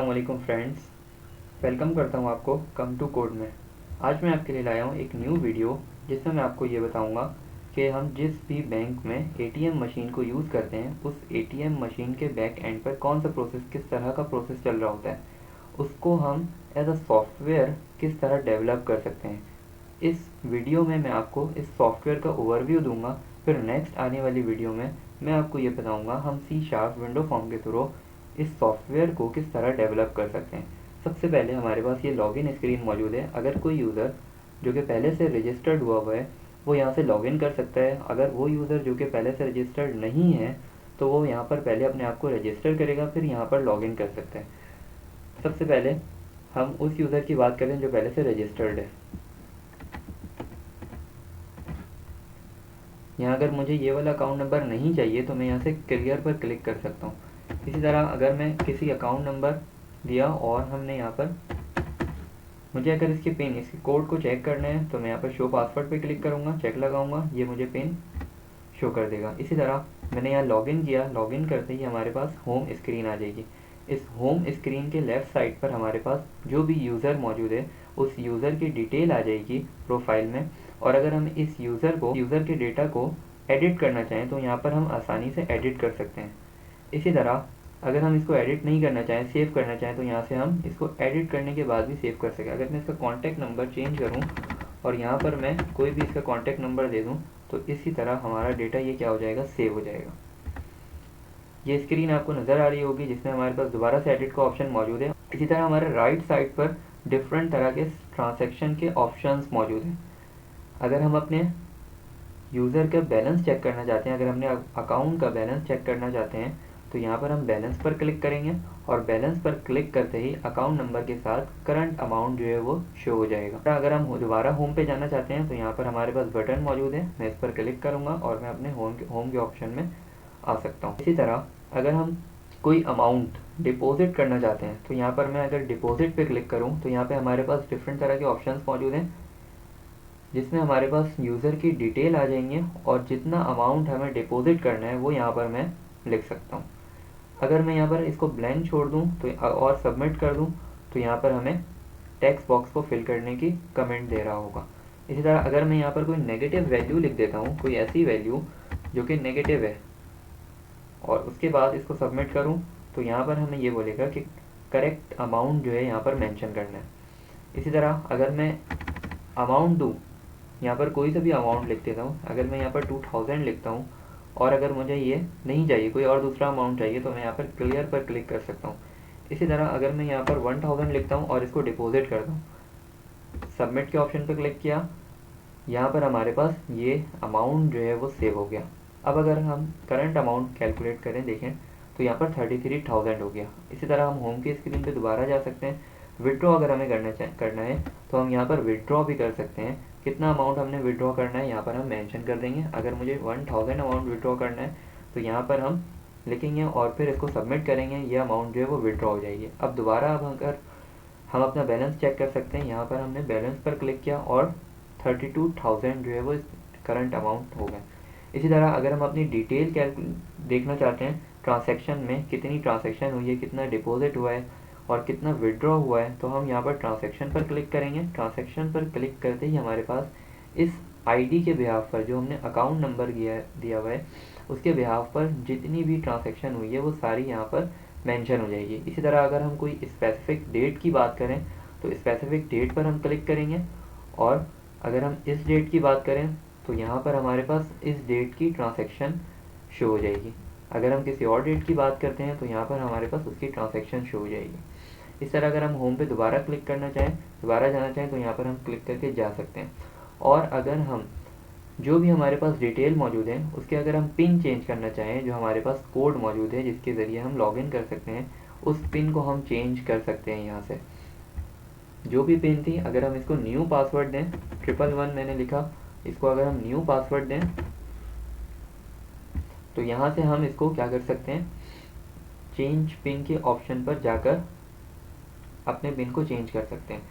अस्सलाम वालेकुम friends, welcome करता हूँ आपको कम टू कोड में। आज मैं आपके लिए लाया हूँ एक न्यू वीडियो जिसमें मैं आपको ये बताऊँगा कि हम जिस भी बैंक में एटीएम मशीन को यूज़ करते हैं उस एटीएम मशीन के बैक एंड पर कौन सा प्रोसेस, किस तरह का प्रोसेस चल रहा होता है, उसको हम एज अ सॉफ्टवेयर किस तरह डेवलप कर सकते हैं। इस वीडियो में मैं आपको इस सॉफ्टवेयर का ओवरव्यू दूंगा। फिर नेक्स्ट आने वाली वीडियो में मैं आपको ये बताऊंगा हम C# विंडो फॉर्म के थ्रू इस सॉफ्टवेयर को किस तरह डेवलप कर सकते हैं। सबसे पहले हमारे पास ये लॉगिन स्क्रीन मौजूद है। अगर कोई यूज़र जो कि पहले से रजिस्टर्ड हुआ है वो यहाँ से लॉगिन कर सकता है। अगर वो यूज़र जो कि पहले से रजिस्टर्ड नहीं है तो वो यहाँ पर पहले अपने आप को रजिस्टर करेगा, फिर यहाँ पर लॉगिन कर सकता है। सबसे पहले हम उस यूज़र की बात करें जो पहले से रजिस्टर्ड है। यहाँ अगर मुझे ये वाला अकाउंट नंबर नहीं चाहिए तो मैं यहाँ से क्लियर पर क्लिक कर सकता हूँ। इसी तरह अगर मैं किसी अकाउंट नंबर दिया और हमने यहाँ पर मुझे अगर इसके पिन, इसके कोड को चेक करना है तो मैं यहाँ पर शो पासवर्ड पे क्लिक करूँगा, चेक लगाऊंगा, ये मुझे पिन शो कर देगा। इसी तरह मैंने यहाँ लॉगिन किया, लॉगिन करते ही हमारे पास होम स्क्रीन आ जाएगी। इस होम स्क्रीन के लेफ़्ट साइड पर हमारे पास जो भी यूज़र मौजूद है उस यूज़र की डिटेल आ जाएगी प्रोफाइल में। और अगर हम इस यूज़र के डेटा को एडिट करना चाहें तो यहाँ पर हम आसानी से एडिट कर सकते हैं। इसी तरह अगर हम इसको एडिट नहीं करना चाहें, सेव करना चाहें, तो यहाँ से हम इसको एडिट करने के बाद भी सेव कर सकें। अगर मैं इसका कॉन्टैक्ट नंबर चेंज करूँ और यहाँ पर मैं कोई भी इसका कॉन्टैक्ट नंबर दे दूँ तो इसी तरह हमारा डेटा ये क्या हो जाएगा, सेव हो जाएगा। ये स्क्रीन आपको नज़र आ रही होगी जिसमें हमारे पास दोबारा से एडिट का ऑप्शन मौजूद है। इसी तरह हमारे राइट साइड पर डिफरेंट तरह के ट्रांजैक्शन के ऑप्शंस मौजूद हैं। अगर हम अपने यूज़र का बैलेंस चेक करना चाहते हैं, अगर हमने अकाउंट का बैलेंस चेक करना चाहते हैं तो यहाँ पर हम बैलेंस पर क्लिक करेंगे और बैलेंस पर क्लिक करते ही अकाउंट नंबर के साथ करंट अमाउंट जो है वो शो हो जाएगा। अगर हम दोबारा होम पे जाना चाहते हैं तो यहाँ पर हमारे पास बटन मौजूद है, मैं इस पर क्लिक करूँगा और मैं अपने होम के ऑप्शन में आ सकता हूँ। इसी तरह अगर हम कोई अमाउंट डिपॉजिट करना चाहते हैं तो यहाँ पर मैं अगर डिपॉजिट पे क्लिक करूँ तो यहाँ पे हमारे पास डिफरेंट तरह के ऑप्शंस मौजूद हैं जिसमें हमारे पास यूज़र की डिटेल आ जाएंगे और जितना अमाउंट हमें डिपॉजिट करना है वो यहाँ पर मैं लिख सकता हूँ। अगर मैं यहाँ पर इसको ब्लैंक छोड़ दूँ तो और सबमिट कर दूँ तो यहाँ पर हमें टेक्स्ट बॉक्स को फिल करने की कमेंट दे रहा होगा। इसी तरह अगर मैं यहाँ पर कोई नेगेटिव वैल्यू लिख देता हूँ, कोई ऐसी वैल्यू जो कि नेगेटिव है, और उसके बाद इसको सबमिट करूँ तो यहाँ पर हमें ये बोलेगा कि करेक्ट अमाउंट जो है यहाँ पर मेंशन करना है। इसी तरह अगर मैं अमाउंट दूँ, यहाँ पर कोई सा भी अमाउंट लिख देता हूँ। अगर मैं यहाँ पर 2000 लिखता हूँ और अगर मुझे ये नहीं चाहिए, कोई और दूसरा अमाउंट चाहिए, तो मैं यहाँ पर क्लियर पर क्लिक कर सकता हूँ। इसी तरह अगर मैं यहाँ पर 1000 लिखता हूँ और इसको डिपॉजिट करता हूँ, सबमिट के ऑप्शन पर क्लिक किया, यहाँ पर हमारे पास ये अमाउंट जो है वो सेव हो गया। अब अगर हम करंट अमाउंट कैलकुलेट करें, देखें तो यहाँ पर 33,000 हो गया। इसी तरह हम होम की स्क्रीन पे दोबारा जा सकते हैं। विड्रॉ अगर हमें करना है तो हम यहाँ पर विड्रॉ भी कर सकते हैं। कितना अमाउंट हमने विड्रॉ करना है यहाँ पर हम मेंशन कर देंगे। अगर मुझे 1000 अमाउंट विड्रॉ करना है तो यहाँ पर हम लिखेंगे और फिर इसको सबमिट करेंगे, ये अमाउंट जो है वो विड्रॉ हो जाएगी। अब दोबारा अब अगर हम अपना बैलेंस चेक कर सकते हैं, यहाँ पर हमने बैलेंस पर क्लिक किया और 32,000 जो है वो करंट अमाउंट हो गए। इसी तरह अगर हम अपनी डिटेल देखना चाहते हैं, ट्रांजैक्शन में कितनी ट्रांजैक्शन हुई है, कितना डिपॉजिट हुआ है और कितना विड्रॉ हुआ है, तो हम यहाँ पर ट्रांजैक्शन पर क्लिक करेंगे। ट्रांजैक्शन पर क्लिक करते ही हमारे पास इस आईडी के बिहाफ पर, जो हमने अकाउंट नंबर दिया हुआ है, उसके बिहाफ पर जितनी भी ट्रांजैक्शन हुई है वो सारी यहाँ पर मेंशन हो जाएगी। इसी तरह अगर हम कोई स्पेसिफिक डेट की बात करें तो स्पेसिफिक डेट पर हम क्लिक करेंगे और अगर हम इस डेट की बात करें तो यहाँ पर हमारे पास इस डेट की ट्रांजैक्शन शो हो जाएगी। अगर हम किसी और डेट की बात करते हैं तो यहाँ पर हमारे पास उसकी ट्रांजैक्शन शो हो जाएगी। इस तरह अगर हम होम पे दोबारा क्लिक करना चाहें, दोबारा जाना चाहें तो यहाँ पर हम क्लिक करके जा सकते हैं। और अगर हम जो भी हमारे पास डिटेल मौजूद है उसके अगर हम पिन चेंज करना चाहें, जो हमारे पास कोड मौजूद है जिसके ज़रिए हम लॉगिन कर सकते हैं, उस पिन को हम चेंज कर सकते हैं। यहाँ से जो भी पिन थी, अगर हम इसको न्यू पासवर्ड दें, 111 मैंने लिखा, इसको अगर हम न्यू पासवर्ड दें तो यहाँ से हम इसको क्या कर सकते हैं, चेंज पिन के ऑप्शन पर जाकर अपने पिन को चेंज कर सकते हैं।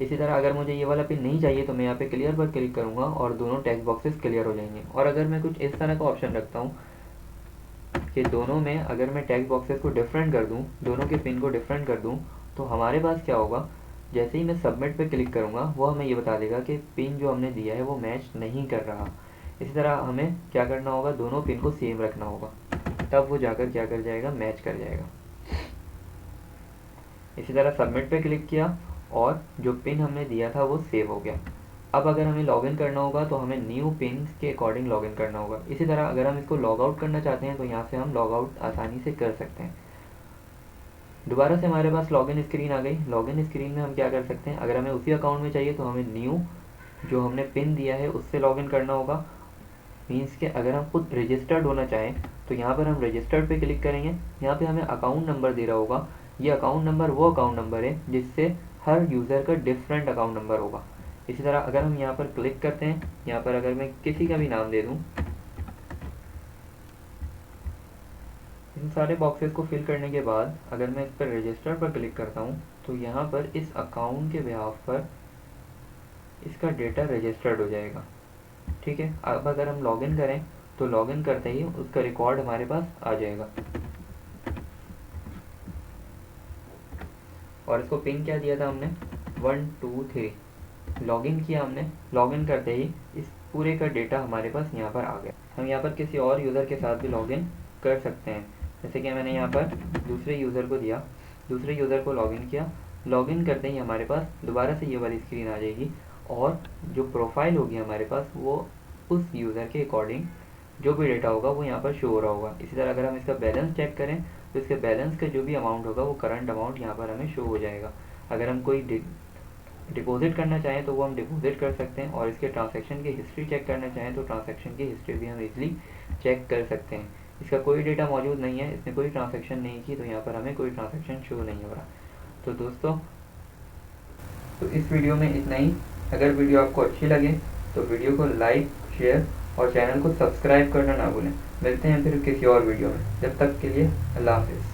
इसी तरह अगर मुझे ये वाला पिन नहीं चाहिए तो मैं यहाँ पे क्लियर पर क्लिक करूँगा और दोनों टेक्स्ट बॉक्सेस क्लियर हो जाएंगे। और अगर मैं कुछ इस तरह का ऑप्शन रखता हूँ कि दोनों में अगर मैं टेक्स्ट बॉक्सेस को डिफरेंट कर दूं, दोनों के पिन को डिफरेंट कर दूं, तो हमारे पास क्या होगा, जैसे ही मैं सबमिट पे क्लिक करूँगा वो हमें ये बता देगा कि पिन जो हमने दिया है वो मैच नहीं कर रहा। इसी तरह हमें क्या करना होगा, दोनों पिन को सेम रखना होगा, तब वो जाकर क्या कर जाएगा, मैच कर जाएगा। इसी तरह सबमिट पे क्लिक किया और जो पिन हमने दिया था वो सेव हो गया। अब अगर हमें लॉगिन करना होगा तो हमें न्यू पिन के अकॉर्डिंग लॉगिन करना होगा। इसी तरह अगर हम इसको लॉग आउट करना चाहते हैं तो यहाँ से हम लॉग आउट आसानी से कर सकते हैं। दोबारा से हमारे पास लॉगिन स्क्रीन आ गई। लॉगिन स्क्रीन में हम क्या कर सकते हैं, अगर हमें उसी अकाउंट में चाहिए तो हमें न्यू जो हमने पिन दिया है उससे लॉगिन करना होगा। मीन्स के अगर हम खुद रजिस्टर्ड होना चाहें तो यहाँ पर हम रजिस्टर्ड पे क्लिक करेंगे। यहाँ पे हमें अकाउंट नंबर दे रहा होगा, ये अकाउंट नंबर वो अकाउंट नंबर है जिससे हर यूज़र का डिफरेंट अकाउंट नंबर होगा। इसी तरह अगर हम यहाँ पर क्लिक करते हैं, यहाँ पर अगर मैं किसी का भी नाम दे दूँ, इन सारे बॉक्सेस को फिल करने के बाद अगर मैं इस पर रजिस्टर पर क्लिक करता हूँ तो यहाँ पर इस अकाउंट के बिहाफ पर इसका डेटा रजिस्टर्ड हो जाएगा। ठीक है, अब अगर हम लॉगिन करें तो लॉगिन करते ही उसका रिकॉर्ड हमारे पास आ जाएगा। और इसको पिन क्या दिया था हमने, 1 2 3। लॉगिन किया हमने, लॉगिन करते ही इस पूरे का डेटा हमारे पास यहाँ पर आ गया। हम यहाँ पर किसी और यूज़र के साथ भी लॉगिन कर सकते हैं। जैसे कि मैंने यहाँ पर दूसरे यूज़र को दिया, दूसरे यूज़र को लॉगिन किया, लॉगिन करते ही हमारे पास दोबारा से ये वाली स्क्रीन आ जाएगी और जो प्रोफाइल होगी हमारे पास वो उस यूज़र के अकॉर्डिंग जो भी डेटा होगा वो यहाँ पर शो हो रहा होगा। इसी तरह अगर हम इसका बैलेंस चेक करें तो इसके बैलेंस का जो भी अमाउंट होगा वो करंट अमाउंट यहाँ पर हमें शो हो जाएगा। अगर हम कोई डिपॉजिट करना चाहें तो वो हम डिपॉजिट कर सकते हैं, और इसके ट्रांजैक्शन की हिस्ट्री चेक करना चाहें तो ट्रांजैक्शन की हिस्ट्री भी हम इजीली चेक कर सकते हैं। इसका कोई डेटा मौजूद नहीं है, इसने कोई ट्रांजैक्शन नहीं की तो यहाँ पर हमें कोई ट्रांजैक्शन शो नहीं हो रहा। तो दोस्तों, तो इस वीडियो में इतना ही। अगर वीडियो आपको अच्छी लगे तो वीडियो को लाइक, शेयर और चैनल को सब्सक्राइब करना ना भूलें। मिलते हैं फिर किसी और वीडियो में, जब तक के लिए अल्लाह हाफिज़।